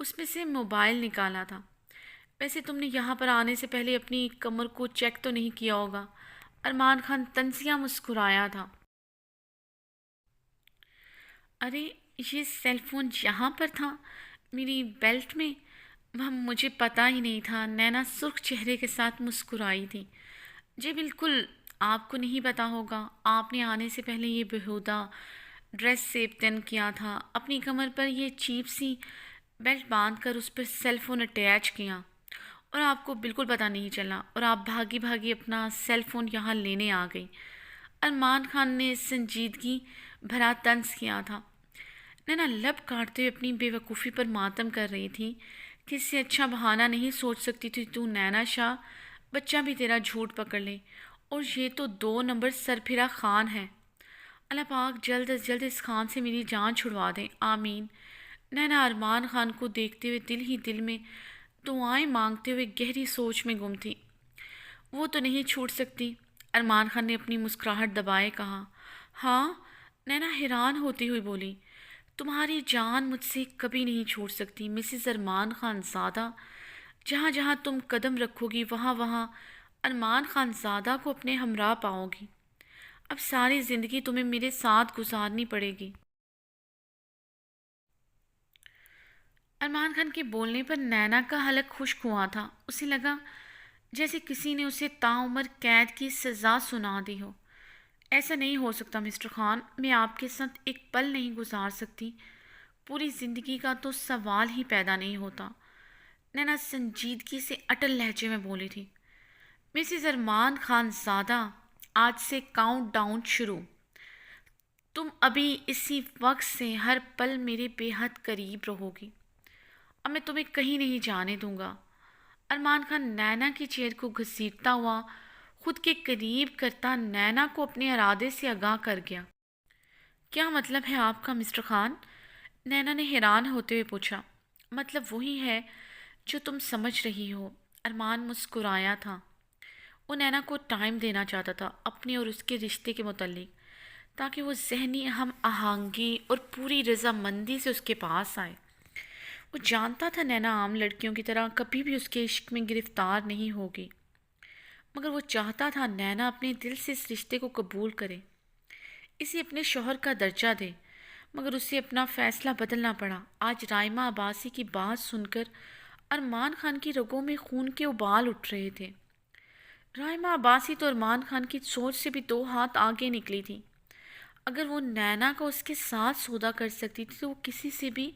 اس میں سے موبائل نکالا تھا۔ ویسے تم نے یہاں پر آنے سے پہلے اپنی کمر کو چیک تو نہیں کیا ہوگا؟ ارمان خان طنزیہ مسکرایا تھا۔ ارے یہ سیل فون یہاں پر تھا، میری بیلٹ میں؟ وہ مجھے پتہ ہی نہیں تھا، نینا سرخ چہرے کے ساتھ مسکرائی تھی۔ جی بالکل، آپ کو نہیں پتہ ہوگا، آپ نے آنے سے پہلے یہ بیہودہ ڈریس سیب تن کیا تھا، اپنی کمر پر یہ چیپ سی بیلٹ باندھ کر اس پر سیل فون اٹیچ کیا، اور آپ کو بالکل پتہ نہیں چلا، اور آپ بھاگی بھاگی اپنا سیل فون یہاں لینے آ گئی۔ ارمان خان نے سنجیدگی بھرا طنز کیا تھا۔ نینا لب کاٹتے ہوئے اپنی بے وقوفی پر ماتم کر رہی تھی کہ اس سے اچھا بہانہ نہیں سوچ سکتی تھی تو نینا شاہ، بچہ بھی تیرا جھوٹ پکڑ لے، اور یہ تو 2 نمبر سرپھرا خان ہے۔ اللہ پاک جلد از جلد اس خان سے میری جان چھڑوا دیں، آمین۔ نینا ارمان خان کو دیکھتے ہوئے دل ہی دل میں دعائیں مانگتے ہوئے گہری سوچ میں گم تھی۔ وہ تو نہیں چھوٹ سکتی، ارمان خان نے اپنی مسکراہٹ دبائے کہا۔ ہاں، نینا حیران ہوتی ہوئی بولی، تمہاری جان مجھ سے کبھی نہیں چھوٹ سکتی مسز ارمان خان زادہ۔ جہاں جہاں تم قدم رکھو گی وہاں وہاں ارمان خان زادہ کو اپنے ہمراہ پاؤ گی۔ اب ساری زندگی تمہیں میرے ساتھ گزارنی پڑے گی۔ ارمان خان کے بولنے پر نینا کا حلق خشک ہوا تھا۔ اسے لگا جیسے کسی نے اسے تاعمر قید کی سزا سنا دی ہو۔ ایسا نہیں ہو سکتا مسٹر خان، میں آپ کے ساتھ ایک پل نہیں گزار سکتی، پوری زندگی کا تو سوال ہی پیدا نہیں ہوتا۔ نینا سنجیدگی سے اٹل لہجے میں بولی تھی۔ مسز ارمان خان زادہ، آج سے کاؤنٹ ڈاؤن شروع۔ تم ابھی اسی وقت سے ہر پل میرے بے حد قریب رہو گی۔ اب میں تمہیں کہیں نہیں جانے دوں گا۔ ارمان خان نینا کی چیئر کو گھسیٹتا ہوا خود کے قریب کرتا نینا کو اپنے ارادے سے آگاہ کر گیا۔ کیا مطلب ہے آپ کا مسٹر خان؟ نینا نے حیران ہوتے ہوئے پوچھا۔ مطلب وہی ہے جو تم سمجھ رہی ہو، ارمان مسکرایا تھا۔ وہ نینا کو ٹائم دینا چاہتا تھا اپنے اور اس کے رشتے کے متعلق، تاکہ وہ ذہنی ہم آہنگی اور پوری رضامندی سے اس کے پاس آئے۔ وہ جانتا تھا نینا عام لڑکیوں کی طرح کبھی بھی اس کے عشق میں گرفتار نہیں ہوگی، مگر وہ چاہتا تھا نینا اپنے دل سے اس رشتے کو قبول کرے، اسے اپنے شوہر کا درجہ دے، مگر اسے اپنا فیصلہ بدلنا پڑا۔ آج رائمہ عباسی کی بات سن کر ارمان خان کی رگوں میں خون کے ابال اٹھ رہے تھے۔ رائمہ عباسی تو ارمان خان کی سوچ سے بھی 2 ہاتھ آگے نکلی تھی۔ اگر وہ نینا کو اس کے ساتھ سودا کر سکتی تھی تو وہ کسی سے بھی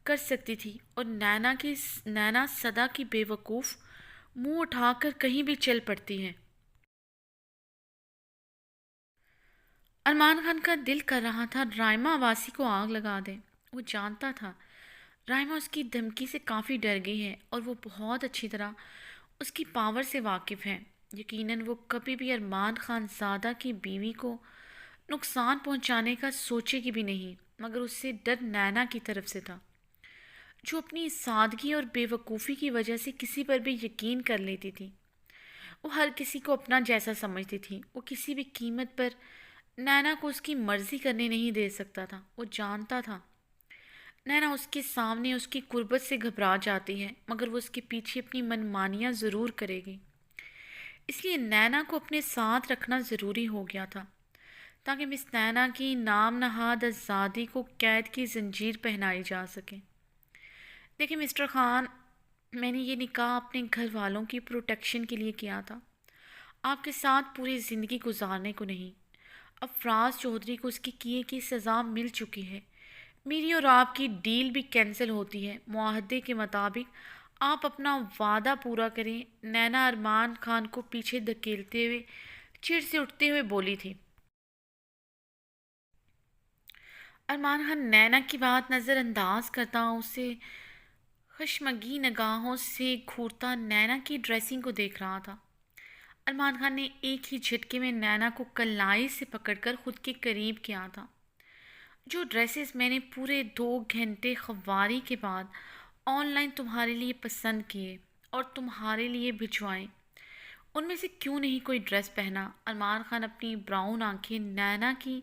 کر سکتی تھی، اور نینا صدا کی بے وقوف منہ اٹھا کر کہیں بھی چل پڑتی ہے۔ ارمان خان کا دل کر رہا تھا رائمہ عباسی کو آگ لگا دے۔ وہ جانتا تھا رائمہ اس کی دھمکی سے کافی ڈر گئی ہے، اور وہ بہت اچھی طرح اس کی پاور سے واقف ہے۔ یقیناً وہ کبھی بھی ارمان خان زادہ کی بیوی کو نقصان پہنچانے کا سوچے گی بھی نہیں، مگر اس سے ڈر نینا کی طرف سے تھا، جو اپنی سادگی اور بے وقوفی کی وجہ سے کسی پر بھی یقین کر لیتی تھی۔ وہ ہر کسی کو اپنا جیسا سمجھتی تھی۔ وہ کسی بھی قیمت پر نینا کو اس کی مرضی کرنے نہیں دے سکتا تھا۔ وہ جانتا تھا نینا اس کے سامنے اس کی قربت سے گھبرا جاتی ہے، مگر وہ اس کے پیچھے اپنی منمانیاں ضرور کرے گی۔ اس لیے نینا کو اپنے ساتھ رکھنا ضروری ہو گیا تھا، تاکہ مس نینا کی نام نہاد آزادی کو قید کی زنجیر پہنائی جا سکے۔ دیکھیں مسٹر خان، میں نے یہ نکاح اپنے گھر والوں کی پروٹیکشن کے لیے کیا تھا، آپ کے ساتھ پوری زندگی گزارنے کو نہیں۔ اب فراز چودھری کو اس کے کیے کی سزا مل چکی ہے، میری اور آپ کی ڈیل بھی کینسل ہوتی ہے۔ معاہدے کے مطابق آپ اپنا وعدہ پورا کریں۔ نینا ارمان خان کو پیچھے دھکیلتے ہوئے چڑ سے اٹھتے ہوئے بولی تھی۔ ارمان خان نینا کی بات نظر انداز کرتا اسے خشمگی نگاہوں سے گھورتا نینا کی ڈریسنگ کو دیکھ رہا تھا۔ ارمان خان نے ایک ہی جھٹکے میں نینا کو کلائی سے پکڑ کر خود کے قریب کیا تھا۔ جو ڈریسز میں نے پورے 2 گھنٹے خواری کے بعد آن لائن تمہارے لیے پسند کیے اور تمہارے لیے بھجوائے، ان میں سے کیوں نہیں کوئی ڈریس پہنا؟ ارمان خان اپنی براؤن آنکھیں نینا کی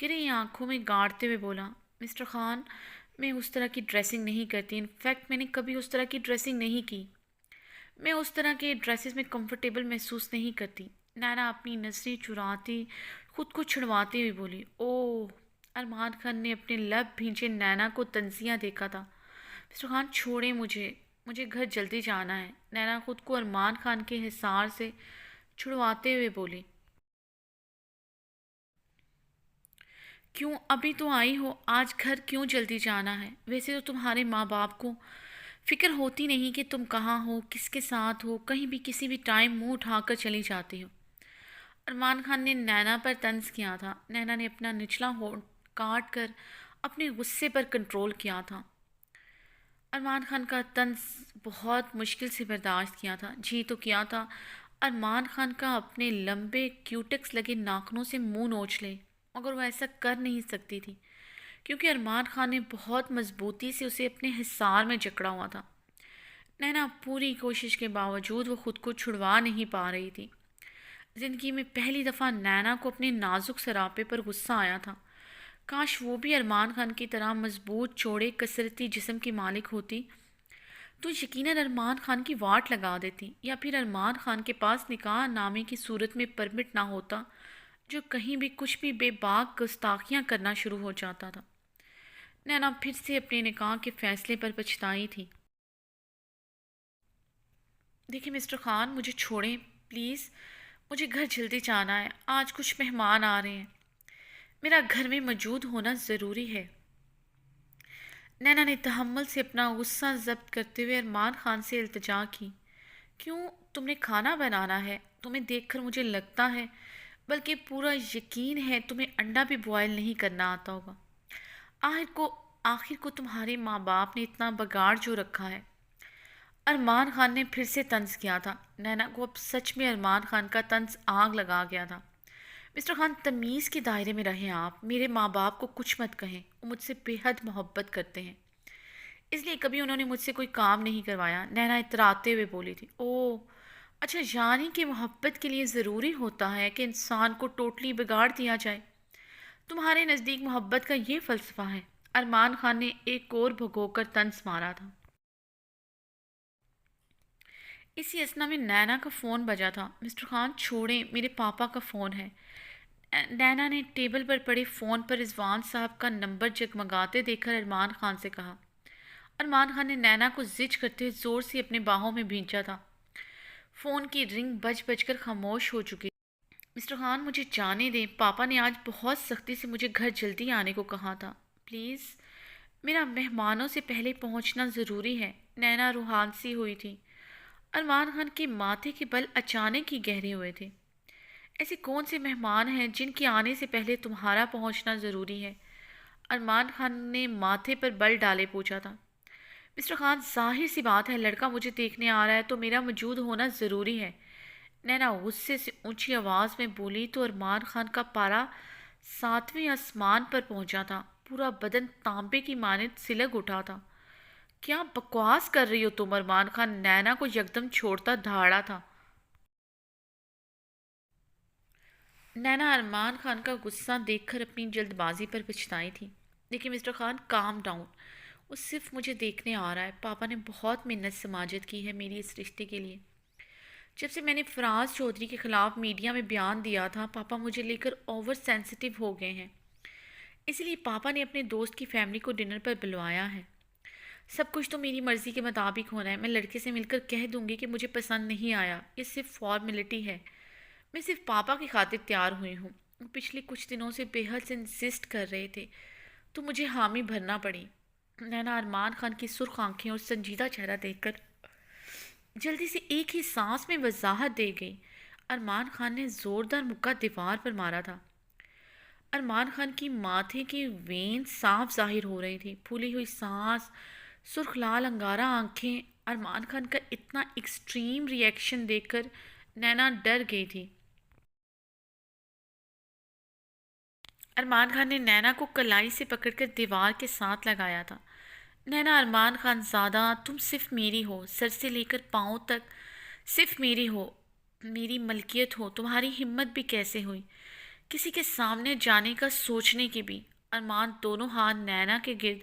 گرے آنکھوں میں گاڑتے ہوئے بولا۔ مسٹر خان، میں اس طرح کی ڈریسنگ نہیں کرتی، انفیکٹ میں نے کبھی اس طرح کی ڈریسنگ نہیں کی۔ میں اس طرح کے ڈریسز میں کمفرٹیبل محسوس نہیں کرتی۔ نینا اپنی نظریں چراتی خود کو چھڑواتے ہوئے بولی۔ اوہ! ارمان خان نے اپنے لب بھینچے نینا کو تنزیہ دیکھا تھا۔ مسٹر خان چھوڑیں مجھے گھر جلدی جانا ہے۔ نینا خود کو ارمان خان کے حصار سے چھڑواتے ہوئے بولی۔ کیوں ابھی تو آئی ہو، آج گھر کیوں جلدی جانا ہے؟ ویسے تو تمہارے ماں باپ کو فکر ہوتی نہیں کہ تم کہاں ہو، کس کے ساتھ ہو، کہیں بھی کسی بھی ٹائم منہ اٹھا کر چلی جاتی ہو۔ ارمان خان نے نینا پر طنز کیا تھا۔ نینا نے اپنا نچلا ہونٹ کاٹ کر اپنے غصے پر کنٹرول کیا تھا۔ ارمان خان کا طنز بہت مشکل سے برداشت کیا تھا، جی تو کیا تھا ارمان خان کا اپنے لمبے کیوٹکس لگے ناخنوں سے منہ نوچ لے، مگر وہ ایسا کر نہیں سکتی تھی کیونکہ ارمان خان نے بہت مضبوطی سے اسے اپنے حصار میں جکڑا ہوا تھا۔ نینا پوری کوشش کے باوجود وہ خود کو چھڑوا نہیں پا رہی تھی۔ زندگی میں پہلی دفعہ نینا کو اپنے نازک سراپے پر غصہ آیا تھا۔ کاش وہ بھی ارمان خان کی طرح مضبوط چوڑے کثرتی جسم کی مالک ہوتی تو یقیناً ارمان خان کی واٹ لگا دیتی، یا پھر ارمان خان کے پاس نکاح نامے کی صورت میں پرمٹ نہ ہوتا جو کہیں بھی کچھ بھی بے باک گستاخیاں کرنا شروع ہو جاتا تھا۔ نینا پھر سے اپنے نکاح کے فیصلے پر پچھتائی تھی۔ دیکھیں مسٹر خان، مجھے چھوڑیں پلیز، مجھے گھر جلدی جانا ہے، آج کچھ مہمان آ رہے ہیں، میرا گھر میں موجود ہونا ضروری ہے۔ نینا نے تحمل سے اپنا غصہ ضبط کرتے ہوئے ارمان خان سے التجا کی۔ کیوں؟ تم نے کھانا بنانا ہے؟ تمہیں دیکھ کر مجھے لگتا ہے، بلکہ پورا یقین ہے تمہیں انڈا بھی بوائل نہیں کرنا آتا ہوگا۔ آخر کو تمہارے ماں باپ نے اتنا بگاڑ جو رکھا ہے۔ ارمان خان نے پھر سے طنز کیا تھا۔ نینا کو اب سچ میں ارمان خان کا طنز آگ لگا گیا تھا۔ مسٹر خان، تمیز کے دائرے میں رہیں آپ، میرے ماں باپ کو کچھ مت کہیں، وہ مجھ سے بے حد محبت کرتے ہیں، اس لیے کبھی انہوں نے مجھ سے کوئی کام نہیں کروایا۔ نینا اتراتے ہوئے بولی تھی۔ اوہ اچھا، یعنی کہ محبت کے لیے ضروری ہوتا ہے کہ انسان کو ٹوٹلی بگاڑ دیا جائے؟ تمہارے نزدیک محبت کا یہ فلسفہ ہے؟ ارمان خان نے ایک اور بھگو کر طنز مارا تھا۔ اسی اثنا میں نینا کا فون بجا تھا۔ مسٹر خان چھوڑیں، میرے پاپا کا فون ہے۔ نینا نے ٹیبل پر پڑے فون پر رضوان صاحب کا نمبر جگمگاتے دیکھ کر ارمان خان سے کہا۔ ارمان خان نے نینا کو زج کرتے ہوئے زور سے اپنے باہوں میں بھینچا تھا۔ فون کی رنگ بج بج کر خاموش ہو چکی۔ مسٹر خان، مجھے جانے دیں، پاپا نے آج بہت سختی سے مجھے گھر جلدی آنے کو کہا تھا، پلیز، میرا مہمانوں سے پہلے پہنچنا ضروری ہے۔ نینا روحان سی ہوئی تھی۔ ارمان خان کے ماتھے کے بل اچانک ہی گہرے ہوئے تھے۔ ایسے کون سے مہمان ہیں جن کے آنے سے پہلے تمہارا پہنچنا ضروری ہے؟ ارمان خان نے ماتھے پر بل ڈالے پوچھا تھا۔ مسٹر خان، ظاہر سی بات ہے، لڑکا مجھے دیکھنے آ رہا ہے تو میرا موجود ہونا ضروری ہے۔ نینا غصے سے اونچی آواز میں بولی تو ارمان خان کا پارا 7ویں آسمان پر پہنچا تھا، پورا بدن تانبے کی مانند سلگ اٹھا تھا۔ کیا بکواس کر رہی ہو تم؟ ارمان خان نینا کو یکدم چھوڑتا دھاڑا تھا۔ نینا ارمان خان کا غصہ دیکھ کر اپنی جلد بازی پر پچھتائی تھی۔ دیکھیں مسٹر خان، کام ڈاؤن، وہ صرف مجھے دیکھنے آ رہا ہے۔ پاپا نے بہت محنت سماجت کی ہے میری اس رشتے کے لیے۔ جب سے میں نے فراز چودھری کے خلاف میڈیا میں بیان دیا تھا، پاپا مجھے لے کر اوور سینسٹیو ہو گئے ہیں، اسی لیے پاپا نے اپنے دوست کی فیملی کو ڈنر پر بلوایا ہے۔ سب کچھ تو میری مرضی کے مطابق ہونا ہے۔ میں لڑکے سے مل کر کہہ دوں گی کہ مجھے پسند نہیں آیا، یہ صرف فارمیلٹی ہے، میں صرف پاپا کی خاطر تیار ہوئی ہوں۔ وہ پچھلے کچھ دنوں سے بے حد سے انسسٹ کر رہے تھے تو مجھے حامی بھرنا پڑی۔ نینا ارمان خان کی سرخ آنکھیں اور سنجیدہ چہرہ دیکھ کر جلدی سے ایک ہی سانس میں وضاحت دے گئی۔ ارمان خان نے زوردار مکہ دیوار پر مارا تھا۔ ارمان خان کی ماتھے کی وین صاف ظاہر ہو رہی تھی، پھولی ہوئی سانس، سرخ لال انگارہ آنکھیں۔ ارمان خان کا اتنا ایکسٹریم ری ایکشن دیکھ کر نینا ڈر گئی تھی۔ ارمان خان نے نینا کو کلائی سے پکڑ کر دیوار کے ساتھ لگایا تھا۔ نینا، ارمان خان زادہ، تم صرف میری ہو، سر سے لے کر پاؤں تک صرف میری ہو، میری ملکیت ہو۔ تمہاری ہمت بھی کیسے ہوئی کسی کے سامنے جانے کا، سوچنے کی بھی؟ ارمان دونوں ہاتھ نینا کے گرد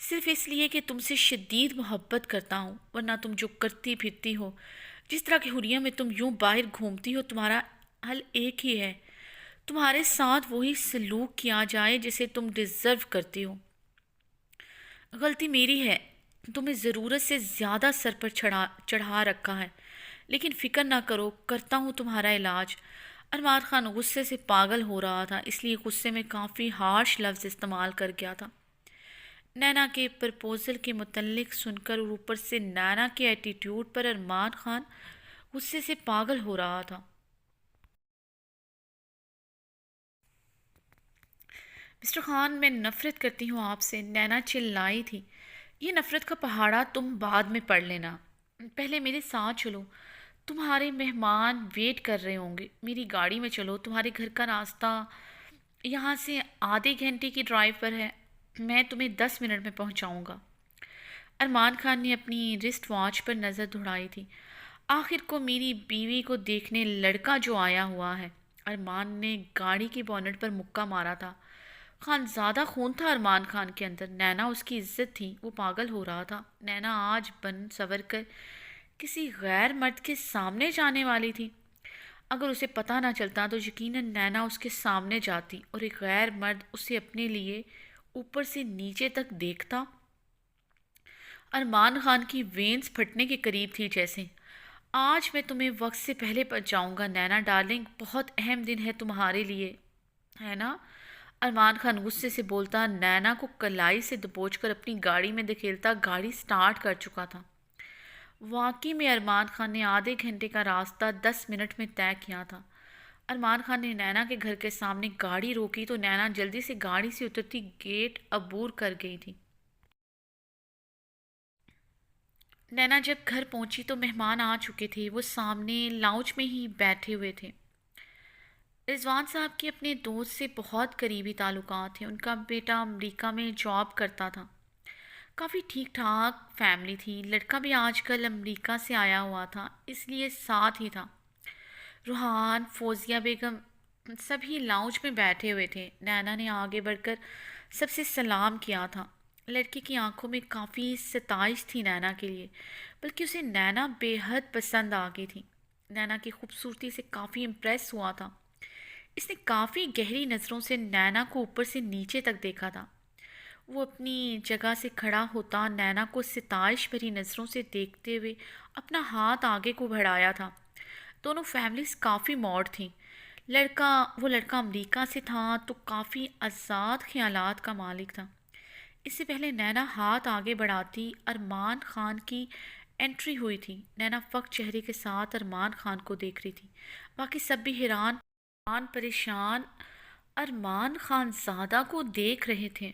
صرف اس لیے کہ تم سے شدید محبت کرتا ہوں، ورنہ تم جو کرتی پھرتی ہو، جس طرح کی حریہ میں تم یوں باہر گھومتی ہو، تمہارا حل ایک ہی ہے، تمہارے ساتھ وہی سلوک کیا جائے جسے تم ڈیزرو کرتی ہو۔ غلطی میری ہے، تمہیں ضرورت سے زیادہ سر پر چڑھا رکھا ہے، لیکن فکر نہ کرو، کرتا ہوں تمہارا علاج۔ ارمان خان غصے سے پاگل ہو رہا تھا، اس لیے غصے میں کافی ہارش لفظ استعمال کر گیا تھا۔ نینا کے پرپوزل کے متعلق سن کر اور اوپر سے نینا کے ایٹیٹیوڈ پر ارمان خان غصے سے پاگل ہو رہا تھا۔ مسٹر خان، میں نفرت کرتی ہوں آپ سے، نینا چلائی تھی۔ یہ نفرت کا پہاڑا تم بعد میں پڑھ لینا، پہلے میرے ساتھ چلو، تمہارے مہمان ویٹ کر رہے ہوں گے، میری گاڑی میں چلو، تمہارے گھر کا راستہ یہاں سے آدھے گھنٹے کی ڈرائیو پر ہے، میں تمہیں 10 منٹ میں پہنچاؤں گا۔ ارمان خان نے اپنی رسٹ واچ پر نظر دوڑائی تھی۔ آخر کو میری بیوی کو دیکھنے لڑکا جو آیا ہوا ہے۔ ارمان نے گاڑی کی بونٹ پر مکہ مارا تھا۔ خان زیادہ خون تھا ارمان خان کے اندر، نینا اس کی عزت تھی، وہ پاگل ہو رہا تھا۔ نینا آج بن سور کر کسی غیر مرد کے سامنے جانے والی تھی۔ اگر اسے پتہ نہ چلتا تو یقیناً نینا اس کے سامنے جاتی اور ایک غیر مرد اسے اپنے لیے اوپر سے نیچے تک دیکھتا۔ ارمان خان کی وینز پھٹنے کے قریب تھی جیسے۔ آج میں تمہیں وقت سے پہلے پہنچ جاؤں گا نینا ڈارلنگ، بہت اہم دن ہے تمہارے لیے، ہے نا؟ ارمان خان غصے سے بولتا، نینا کو کلائی سے دبوچ کر اپنی گاڑی میں دھکیلتا۔ گاڑی سٹارٹ کر چکا تھا۔ واقعی میں ارمان خان نے آدھے گھنٹے کا راستہ 10 منٹ میں طے کیا تھا۔ ارمان خان نے نینا کے گھر کے سامنے گاڑی روکی تو نینا جلدی سے گاڑی سے اترتی گیٹ عبور کر گئی تھی۔ نینا جب گھر پہنچی تو مہمان آ چکے تھے، وہ سامنے لاؤنج میں ہی بیٹھے ہوئے تھے۔ رضوان صاحب کے اپنے دوست سے بہت قریبی تعلقات تھے، ان کا بیٹا امریکہ میں جاب کرتا تھا، کافی ٹھیک ٹھاک فیملی تھی، لڑکا بھی آج کل امریکہ سے آیا ہوا تھا، اس لیے ساتھ ہی تھا۔ روحان، فوزیہ بیگم سبھی لاؤنج میں بیٹھے ہوئے تھے۔ نینا نے آگے بڑھ کر سب سے سلام کیا تھا۔ لڑکی کی آنکھوں میں کافی ستائش تھی نینا کے لیے، بلکہ اسے نینا بے حد پسند آ گئی تھی۔ نینا کی خوبصورتی سے کافی امپریس ہوا تھا۔ اس نے کافی گہری نظروں سے نینا کو اوپر سے نیچے تک دیکھا تھا۔ وہ اپنی جگہ سے کھڑا ہوتا نینا کو ستائش بھری نظروں سے دیکھتے ہوئے اپنا ہاتھ آگے کو بڑھایا تھا۔ دونوں فیملیز کافی ماڈ تھیں۔ وہ لڑکا امریکہ سے تھا تو کافی آزاد خیالات کا مالک تھا۔ اس سے پہلے نینا ہاتھ آگے بڑھاتی ارمان خان کی انٹری ہوئی تھی۔ نینا فقط چہرے کے ساتھ ارمان خان کو دیکھ رہی تھی، باقی سب بھی حیران پریشان ارمان خان زادہ کو دیکھ رہے تھے۔